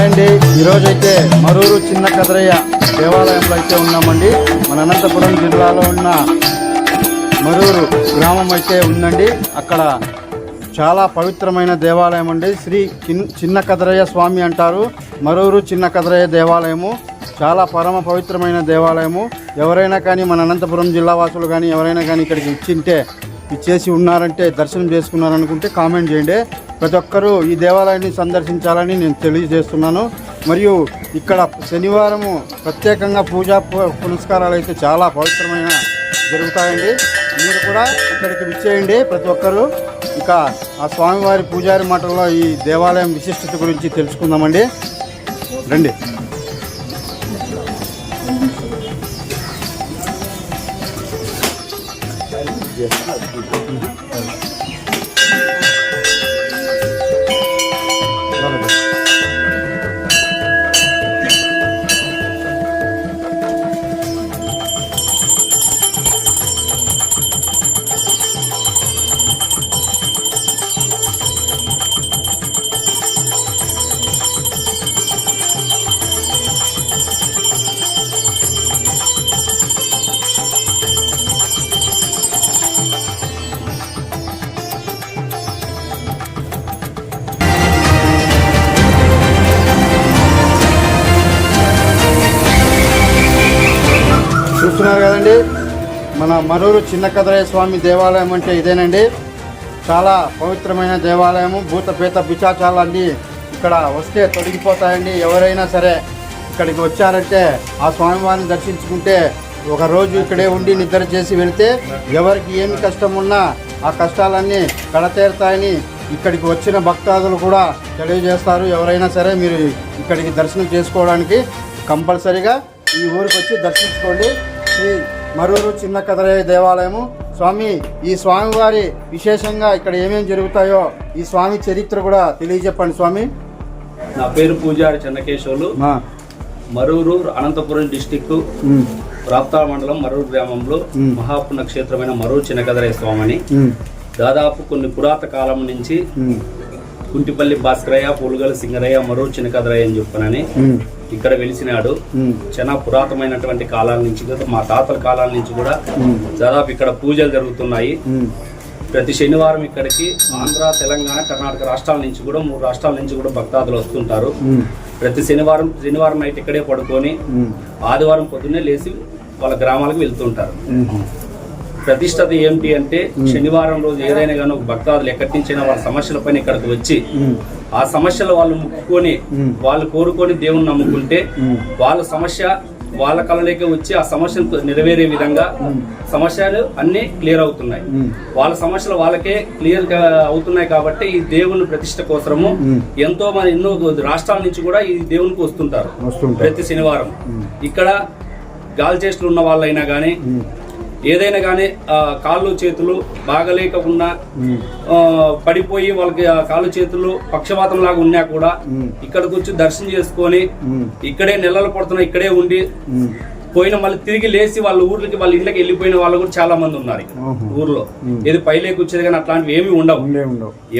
Hi అండి, ఈరోజైతే మరూరు చిన్న కదరయ్య దేవాలయంలో అయితే ఉన్నామండి. మన అనంతపురం జిల్లాలో ఉన్న మరూరు గ్రామం అయితే ఉందండి. అక్కడ చాలా పవిత్రమైన దేవాలయం అండి. శ్రీ చిన్న కదరయ్య స్వామి అంటారు. మరూరు చిన్న కదరయ్య దేవాలయము చాలా పరమ పవిత్రమైన దేవాలయము. ఎవరైనా కానీ మన అనంతపురం జిల్లా వాసులు కానీ ఎవరైనా కానీ ఇక్కడికి ఇచ్చేసి ఉన్నారంటే, దర్శనం చేసుకున్నారనుకుంటే కామెంట్ చేయండి. ప్రతి ఒక్కరూ ఈ దేవాలయాన్ని సందర్శించాలని నేను తెలియజేస్తున్నాను. మరియు ఇక్కడ శనివారము ప్రత్యేకంగా పూజా పునస్కారాలు అయితే చాలా పవిత్రమైన జరుగుతాయండి. మీరు కూడా ఇక్కడికి విచ్చేయండి ప్రతి ఒక్కరూ. ఇక ఆ స్వామివారి పూజారి మాటల్లో ఈ దేవాలయం విశిష్టత గురించి తెలుసుకుందామండి. రండి. చూస్తున్నారు కదండి, మన మరూరు చిన్న కదరయ్య స్వామి దేవాలయం అంటే ఇదేనండి. చాలా పవిత్రమైన దేవాలయము. భూత పేత పిశాచాలన్నీ ఇక్కడ వస్తే తొలగిపోతాయండి. ఎవరైనా సరే ఇక్కడికి వచ్చారంటే ఆ స్వామివారిని దర్శించుకుంటే ఒక రోజు ఇక్కడే ఉండి నిద్ర చేసి వెళితే ఎవరికి ఏమి కష్టం ఉన్నా ఆ కష్టాలన్నీ కడతేరుతాయని ఇక్కడికి వచ్చిన భక్తాదులు కూడా తెలియజేస్తారు. ఎవరైనా సరే మీరు ఇక్కడికి దర్శనం చేసుకోవడానికి కంపల్సరీగా ఈ ఊరికి వచ్చి దర్శించుకోండి. శ్రీ మరూరు చిన్న కదరయ్య దేవాలయము. స్వామి, ఈ స్వామివారి విశేషంగా ఇక్కడ ఏమేమి జరుగుతాయో ఈ స్వామి చరిత్ర కూడా తెలియజెప్పండి స్వామి. నా పేరు పూజారి చెన్నకేశవులు. మరూరు అనంతపురం డిస్టిక్ రాప్తాళ మండలం మరూరు గ్రామంలో మహాపుణ్య క్షేత్రమైన మరూరు చిన్న కదరయ్య స్వామిని దాదాపు కొన్ని పురాత కాలం నుంచి కుంటిపల్లి భాస్కరయ్య, పూలుగల సింగరయ్య, మరూరు చిన్న కదరయ్య అని చెప్పనని ఇక్కడ వెలిసినాడు. చాలా పురాతనమైనటువంటి కాలాల నుంచి మా తాతల కాలాల నుంచి కూడా దాదాపు ఇక్కడ పూజలు జరుగుతున్నాయి. ప్రతి శనివారం ఇక్కడికి ఆంధ్ర, తెలంగాణ, కర్ణాటక రాష్ట్రాల నుంచి కూడా 3 రాష్ట్రాల నుంచి కూడా భక్తాదులు వస్తుంటారు. ప్రతి శనివారం నైట్ ఇక్కడే పడుకొని ఆదివారం పొద్దున్నే లేచి వాళ్ళ గ్రామాలకు వెళ్తుంటారు. ప్రతిష్టత ఏమిటి అంటే, శనివారం రోజు ఏదైనా కానీ ఒక భక్తాదులు ఎక్కడి నుంచైనా వాళ్ళ సమస్యల పైన ఇక్కడికి వచ్చి ఆ సమస్యలు వాళ్ళు ముక్కుకొని వాళ్ళు కోరుకొని దేవుని నమ్ముకుంటే వాళ్ళ సమస్య వాళ్ళ కళలోకి వచ్చి ఆ సమస్యను నెరవేరే విధంగా సమస్యలు అన్ని క్లియర్ అవుతున్నాయి. వాళ్ళ సమస్యలు వాళ్ళకే క్లియర్ అవుతున్నాయి. కాబట్టి ఈ దేవుని ప్రతిష్ట కోసము ఎంతో మంది ఎన్నో రాష్ట్రాల నుంచి కూడా ఈ దేవునికి వస్తుంటారు ప్రతి శనివారం. ఇక్కడ గాలి చేష్టలు ఉన్న వాళ్ళైనా కానీ ఏదైనా కానీ కాళ్ళు చేతులు బాగలేకుండా పడిపోయి వాళ్ళకి కాళ్ళు చేతులు పక్షపాతం లాగా ఉన్నా కూడా ఇక్కడికి వచ్చి దర్శనం చేసుకొని ఇక్కడే నెలలు పడుతున్నా ఇక్కడే ఉండి పోయిన మళ్ళీ తిరిగి లేచి వాళ్ళ ఊర్లకి వాళ్ళ ఇళ్ళకి వెళ్ళిపోయిన వాళ్ళు కూడా చాలా మంది ఉన్నారు ఊర్లో. ఏది పైలేకి వచ్చేది కానీ అట్లాంటివి ఏమి ఉండవు.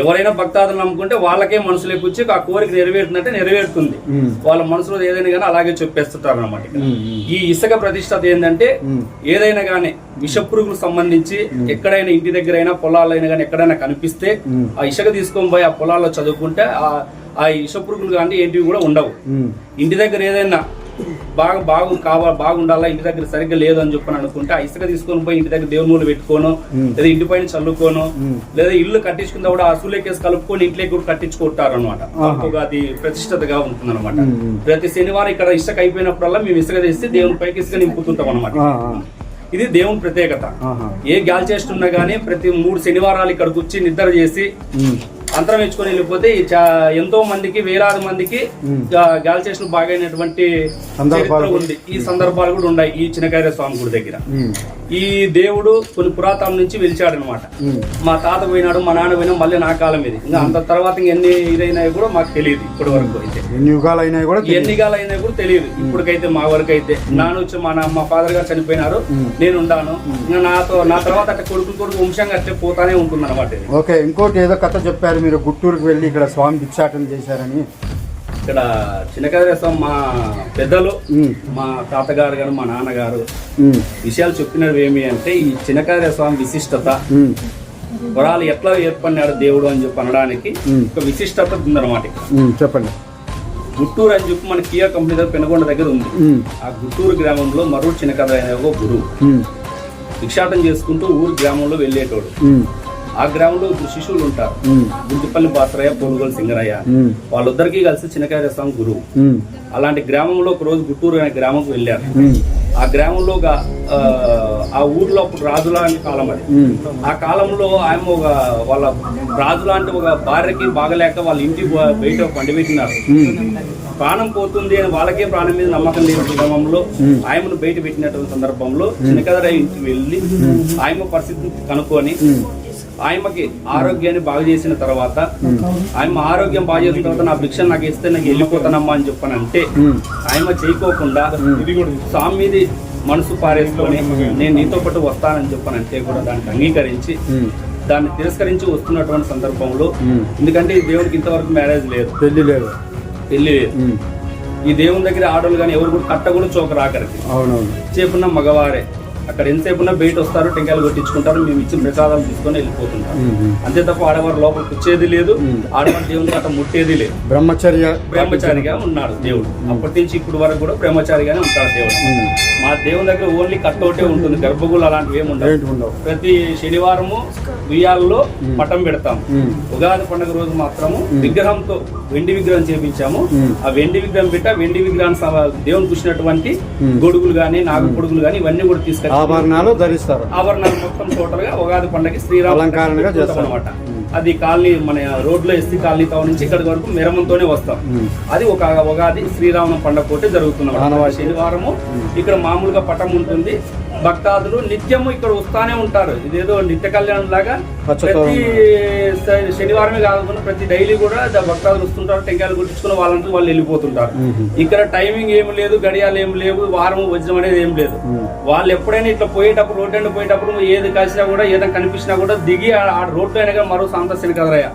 ఎవరైనా భక్తాదులు నమ్ముకుంటే వాళ్ళకే మనసులోకి వచ్చి ఆ కోరిక నెరవేరుతుందంటే నెరవేరుతుంది. వాళ్ళ మనసులో ఏదైనా కానీ అలాగే చెప్పేస్తుంటారు అన్నమాట. ఈ ఇసుక ప్రతిష్టత ఏంటంటే, ఏదైనా కానీ విషపురుగులకు సంబంధించి ఎక్కడైనా ఇంటి దగ్గర అయినా పొలాలైనా కానీ ఎక్కడైనా కనిపిస్తే ఆ ఇసుక తీసుకొని పోయి ఆ పొలాల్లో చదువుకుంటే ఆ విషపురుగులు కానీ ఏంటివి కూడా ఉండవు. ఇంటి దగ్గర ఏదైనా బాగుండాలా, ఇంటి దగ్గర సరిగ్గా లేదు అని చెప్పని అనుకుంటే ఆ ఇసుక తీసుకొని పోయి ఇంటి దగ్గర దేవుని మూలు పెట్టుకోను, లేదా ఇంటి పైన చల్లుకోను, లేదా ఇల్లు కట్టించుకున్నా కూడా అసూలేకేసి కలుపుకొని ఇంట్లోకి కూడా కట్టించుకుంటారు అనమాట. అది ప్రతిష్టతగా ఉంటుంది అనమాట. ప్రతి శనివారం ఇక్కడ ఇసుక అయిపోయినప్పుడల్లా మేము ఇసుక తీసి దేవుని పైకి ఇసుక నింపుతుంటాం అనమాట. ఇది దేవుని ప్రత్యేకత. ఏ గాలి చేస్తున్నా గానీ ప్రతి 3 శనివారాలు ఇక్కడికి వచ్చి నిద్ర చేసి అంతరం ఇచ్చుకొని వెళ్ళిపోతే ఎంతో మందికి, వేలాది మందికి గాలి చేసిన బాగైనటువంటి చరిత్ర ఉంది. ఈ సందర్భాలు కూడా ఉన్నాయి ఈ చిన్నకదరయ్య స్వామి గుడి దగ్గర. ఈ దేవుడు కొన్ని పురాతనం నుంచి వెలిచాడు అనమాట. మా తాత పోయినాడు, మా నాన్న పోయినా, మళ్ళీ నా కాలం ఇది. ఇంకా అంత తర్వాత ఎన్ని ఇదైనాయి కూడా మాకు తెలియదు. ఇప్పటి వరకు అయితే ఎన్ని యుగాలు అయినాయి కూడా తెలియదు. ఇప్పటికైతే మా వరకు అయితే నాన్న వచ్చి మా ఫాదర్ గారు చనిపోయినారు, నేను ఉన్నాను. ఇంకా నా తర్వాత అట్లా కొడుకు వంశంగా అట్లే పోతానే ఉంటుంది అనమాట. ఓకే, ఇంకోటి ఏదో కథ చెప్పారు మీరు, గుంటూరుకు వెళ్ళి ఇక్కడ స్వామి భిక్షాటన చేశారని. ఇక్కడ చిన్నకదరయ్య స్వామి మా పెద్దలు మా తాతగారు గారు మా నాన్నగారు విషయాలు చెప్పినవి ఏమి అంటే ఈ చిన్నకదరయ్య స్వామి విశిష్టత వరాలు ఎట్లా ఏర్పడినాడు దేవుడు అని చెప్పి అనడానికి ఒక విశిష్టత ఉందన్నమాట. చెప్పండి. గుట్టూరు అని చెప్పి మన కియా కంపెనీ దగ్గర పెనుగొండ దగ్గర ఉంది. ఆ గుట్టూరు గ్రామంలో మరూరు చిన్నకదరయ్య అనే ఒక గురువు భిక్షాటం చేసుకుంటూ ఊరు గ్రామంలో వెళ్ళేటోడు. ఆ గ్రామంలో ఇప్పుడు శిష్యులు ఉంటారు, గుంటిపల్లి బాసరయ్య, పోలుగోలు సింగరయ్య, వాళ్ళిద్దరికీ కలిసి చిన్నకదరయ్య స్వామి గురువు. అలాంటి గ్రామంలో ఒక రోజు గుట్టూరు అనే గ్రామంకి వెళ్ళారు. ఆ గ్రామంలో ఆ ఊర్లో అప్పుడు రాజు లాంటి కాలం అది. ఆ కాలంలో ఆయన ఒక వాళ్ళ రాజు లాంటి ఒక భార్యకి బాగలేక వాళ్ళ ఇంటి బయట పండిపెట్టినారు. ప్రాణం పోతుంది అని వాళ్ళకే ప్రాణం మీద నమ్మకం లేని క్రమంలో ఆయనను బయట పెట్టినటువంటి సందర్భంలో చిన్నకదరయ్య ఇంటికి వెళ్ళి ఆయన పరిస్థితిని కనుక్కొని ఆయనకి ఆరోగ్యాన్ని బాగు చేసిన తర్వాత ఆయన ఆరోగ్యం బాగు చేసిన తర్వాత నా భిక్ష నాకు ఇస్తే నాకు వెళ్ళిపోతానమ్మా అని చెప్పానంటే ఆయన చేయకోకుండా స్వామి మీద మనసు పారేసుకొని నేను నీతో పాటు వస్తానని చెప్పానంటే కూడా దానికి అంగీకరించి దాన్ని తిరస్కరించి వస్తున్నటువంటి సందర్భంలో, ఎందుకంటే ఈ దేవుడికి ఇంతవరకు మ్యారేజ్ లేదు, పెళ్లి లేదు. ఈ దేవుని దగ్గర ఆడోళ్ళు కానీ ఎవరు కూడా కట్ట కూడా చోక రాకరికి చేపున్న మగవారే. అక్కడ ఎంతసేపున్నా బయట వస్తారు, టెంకాయలు కొట్టించుకుంటారు, మేము ఇచ్చిన ప్రసాదాలు తీసుకొని వెళ్ళిపోతుంటారు. అంతే తప్ప ఆడవారు లోపలికి వచ్చేది లేదు, ఆడవారు దేవుని అట్లా ముట్టేది లేదు. బ్రహ్మచారిగా ఉన్నాడు దేవుడు. అప్పటి నుంచి ఇప్పుడు వరకు కూడా బ్రహ్మచారిగానే ఉంటాడు దేవుడు. మా దేవుని దగ్గర ఓన్లీ కట్ట ఒకటే ఉంటుంది, గర్భగుళ్ళు అలాంటివి ఏమి ఉండవు. ప్రతి శనివారము ఉయ్యాలలో పటం పెడతాం. ఉగాది పండుగ రోజు మాత్రము విగ్రహంతో వెండి విగ్రహం చేపించాము. ఆ వెండి విగ్రహం పెట్టి వెండి విగ్రహాన్ని దేవుని కూర్చున్నటువంటి గొడుగులు గానీ, నాగు పొడుగులు గానీ ఇవన్నీ కూడా తీసుకెళ్ళి ఆభరణాలు ధరిస్తారు. ఆభరణాలు మొత్తం టోటల్ గా ఉగాది పండుగ శ్రీరామ అనమాట. అది కాలనీ మన రోడ్లో ఎస్సీ కాలనీ టౌన్ నుంచి ఇక్కడి వరకు మెరమంతోనే వస్తాం. అది ఒక ఉగాది శ్రీరామ పండుగ పోటీ జరుగుతున్నమాట. శనివారము ఇక్కడ మామూలుగా పటం ఉంటుంది. భక్తాదులు నిత్యము ఇక్కడ వస్తానే ఉంటారు. ఇదేదో నిత్య కళ్యాణం లాగా ప్రతి శనివారమే కాకుండా ప్రతి డైలీ కూడా భక్తాదులు వస్తుంటారు, టెంకాయలు కొట్టించుకుని వాళ్ళంతా వాళ్ళు వెళ్ళిపోతుంటారు. ఇక్కడ టైమింగ్ ఏమి లేదు, గడియాలు ఏమి లేవు, వారం వజ్రం అనేది ఏం లేదు. వాళ్ళు ఎప్పుడైనా ఇట్లా పోయేటప్పుడు రోడ్డు ఎండ పోయేటప్పుడు ఏది కలిసినా కూడా ఏదైనా కనిపించినా కూడా దిగి ఆ రోడ్డు అయినా మరో సంత చిన్నకదరయ్య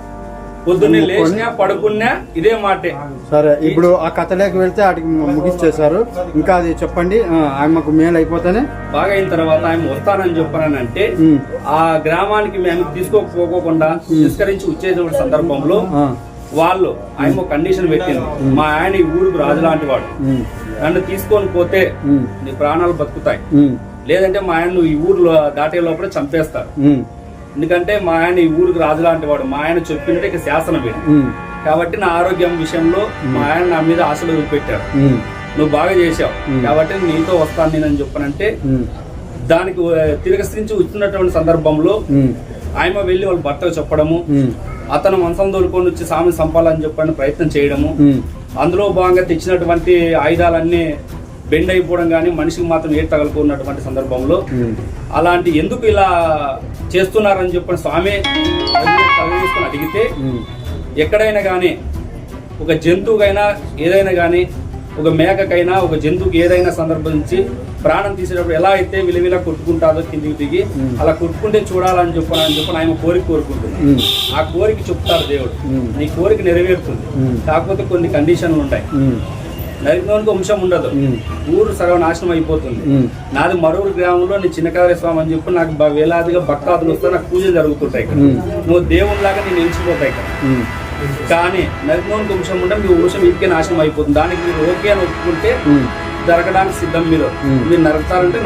పొద్దున్నే లేచినా పడుకున్నా ఇదే మాటే. సరే, ఇప్పుడు ఆ కథలోకి వెళ్తే వాటికి ముగిచ్చేసారు. ఇంకా అది చెప్పండి, ఆయనకు మేలు అయిపోతానే బాగా అయిన తర్వాత ఆయన వస్తానని చెప్పానంటే ఆ గ్రామానికి మేము తీసుకోకపోకుండా తిరస్కరించి వచ్చేసిన సందర్భంలో వాళ్ళు ఆయన ఒక కండిషన్ పెట్టింది. మా ఆయన ఈ ఊరికి రాజు లాంటి వాడు, నన్ను తీసుకొని పోతే నీ ప్రాణాలు బతుకుతాయి, లేదంటే మా ఆయన ఈ ఊర్లో దాటే లోపల చంపేస్తారు. ఎందుకంటే మా ఆయన ఈ ఊరికి రాజు లాంటి వాడు, మా ఆయన చెప్పినట్టు ఇక శాసనం పెట్టి కాబట్టి నా ఆరోగ్యం విషయంలో మా ఆయన నా మీద ఆశలు వదిలిపెట్టాడు. నువ్వు బాగా చేశావు కాబట్టి నీతో వస్తాను నేనని చెప్పానంటే దానికి తిరస్కరించి వచ్చినటువంటి సందర్భంలో ఆయన వెళ్ళి వాళ్ళ భర్తకు చెప్పడము, అతను మనసం తోలుకొని వచ్చి స్వామిని చంపాలని చెప్పని ప్రయత్నం చేయడము, అందులో భాగంగా తెచ్చినటువంటి ఆయుధాలన్నీ బెండ్ అయిపోవడం కానీ మనిషికి మాత్రం ఏది తగలుకున్నటువంటి సందర్భంలో అలాంటి ఎందుకు ఇలా చేస్తున్నారని చెప్పిన స్వామి తలవేసుకొని అడిగితే, ఎక్కడైనా కానీ ఒక జంతువుకైనా ఏదైనా కానీ ఒక మేకకైనా ఒక జంతువుకి ఏదైనా సందర్భించి ప్రాణం తీసేటప్పుడు ఎలా అయితే విలువిలా కొట్టుకుంటాదో కిందికి దిగి అలా కొట్టుకుంటే చూడాలని చెప్పని ఆయన కోరుకుంటుంది. ఆ కోరిక చెప్తారు దేవుడు, నీ కోరిక నెరవేరుతుంది, కాకపోతే కొన్ని కండిషన్లు ఉంటాయి. నరికినోనికి వంశం ఉండదు, ఊరు సర్వనాశనం అయిపోతుంది. నాది మరూరు గ్రామంలో నీ చిన్నకదరయ్య స్వామి అని చెప్పి నాకు వేలాదిగా భక్తాదులు వస్తే నాకు పూజలు జరుగుతుంటాయి ఇక్కడ. నువ్వు దేవునిలాగా నేను ఎంచిపోతాయి ఇక్కడ. కానీ నరికినోనికి వంశం ఉంటే మీ వంశం ఇంకే నాశనం అయిపోతుంది. దానికి మీరు ఓకే అని ఒప్పుకుంటే జరగడానికి సిద్ధం. మీరు నరుకుతారంటే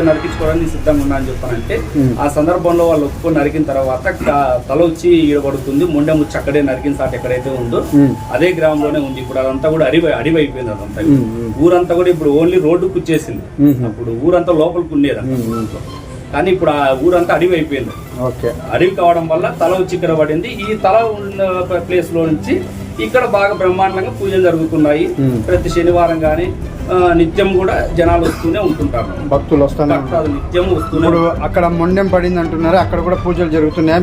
నరికించుకోవడానికి సిద్ధంగా ఉన్నా అని చెప్పానంటే ఆ సందర్భంలో వాళ్ళు ఒప్పుకొని నరికిన తర్వాత తల వచ్చి ఈడబడుతుంది. మొండె ముచ్చి అక్కడే నరికిన సాట్ ఎక్కడైతే ఉందో అదే గ్రామంలోనే ఉంది. ఇప్పుడు అదంతా కూడా అడివి అయిపోయింది. అదంతా ఊరంతా కూడా ఇప్పుడు ఓన్లీ రోడ్డుకు వచ్చేసింది. అప్పుడు ఊరంతా లోపలికి ఉండేది కానీ ఇప్పుడు ఆ ఊరంతా అడవి అయిపోయింది. అడవి కావడం వల్ల తల వచ్చి ఇక్కడ పడింది. ఈ తల ఉన్న ప్లేస్ లో నుంచి ఇక్కడ బాగా బ్రహ్మాండంగా పూజలు జరుగుతున్నాయి. ప్రతి శనివారం గానీ నిత్యం కూడా జనాలు వస్తూనే ఉంటుంటారు, భక్తులు వస్తున్నారు, నిత్యం వస్తున్నారు. అక్కడ మొండెం పడింది అంటున్నారు, అక్కడ కూడా పూజలు జరుగుతున్నాయా?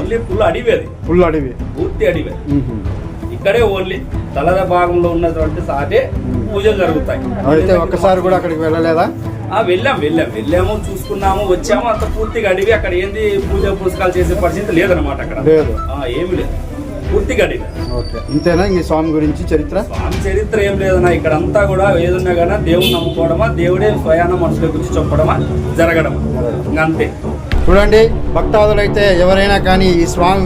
ఓన్లీ ఫుల్ అడవి, అది ఫుల్ అడవి, పూర్తి అడవి. ఇక్కడే ఓన్లీ తలద భాగంలో ఉన్నటువంటి సాటే పూజలు జరుగుతాయి. అయితే ఒక్కసారి కూడా అక్కడికి వెళ్ళలేదా? వెళ్ళాము, చూసుకున్నాము, వచ్చాము. అంత పూర్తిగా అడివి. అక్కడ ఏంది పూజ పుస్తకాలు చేసే పరిస్థితి లేదనమాట. అక్కడ ఏమి లేదు. పూర్తి గడిగా. ఓకే, ఇంతేనా ఈ స్వామి గురించి చరిత్ర? స్వామి చరిత్ర ఏం లేదన్నా, ఇక్కడ అంతా కూడా ఏదున్నా కానీ దేవుని నమ్ముకోవడమా, దేవుడే స్వయాన మనుషుల గురించి చెప్పడమా, జరగడమా, ఇంకా అంతే. చూడండి, భక్తాదులైతే ఎవరైనా కానీ ఈ స్వామి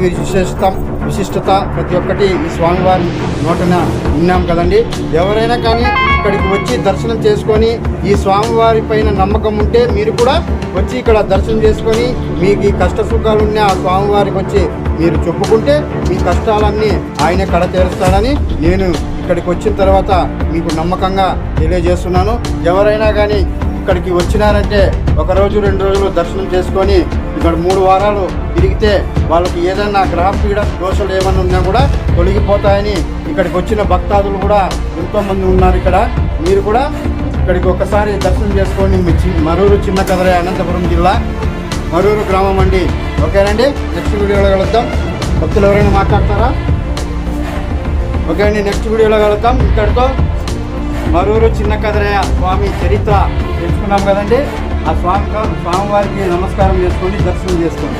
విశిష్టత ప్రతి ఒక్కటి ఈ స్వామివారి నోటన విన్నాం కదండి. ఎవరైనా కానీ ఇక్కడికి వచ్చి దర్శనం చేసుకొని ఈ స్వామివారి పైన నమ్మకం ఉంటే మీరు కూడా వచ్చి ఇక్కడ దర్శనం చేసుకొని మీకు ఈ కష్ట సుఖాలు ఉన్న ఆ స్వామివారికి వచ్చి మీరు చెప్పుకుంటే మీ కష్టాలన్నీ ఆయనే కడ తీరుస్తాడని నేను ఇక్కడికి వచ్చిన తర్వాత మీకు నమ్మకంగా తెలియజేస్తున్నాను. ఎవరైనా కానీ ఇక్కడికి వచ్చినారంటే 1 రోజు 2 రోజులు దర్శనం చేసుకొని ఇక్కడ 3 వారాలు తిరిగితే వాళ్ళకి ఏదైనా గ్రహపీడ దోషాలు ఏమైనా ఉన్నా కూడా తొలగిపోతాయని ఇక్కడికి వచ్చిన భక్తాదులు కూడా ఎంతోమంది ఉన్నారు. ఇక్కడ మీరు కూడా ఇక్కడికి ఒకసారి దర్శనం చేసుకోండి. మరూరు చిన్న కదరయ్య, అనంతపురం జిల్లా మరూరు గ్రామం అండి. ఓకేనండి, నెక్స్ట్ వీడియోలో కలుద్దాం. భక్తులు ఎవరైనా మాట్లాడతారా? ఓకే అండి, నెక్స్ట్ వీడియోలో కలుద్దాం. ఇక్కడితో మరూరు చిన్న కదరయ్య స్వామి చరిత్ర తెలుసుకున్నాం కదండి. ఆ స్వామివారికి నమస్కారం చేసుకోండి, దర్శనం చేసుకోండి.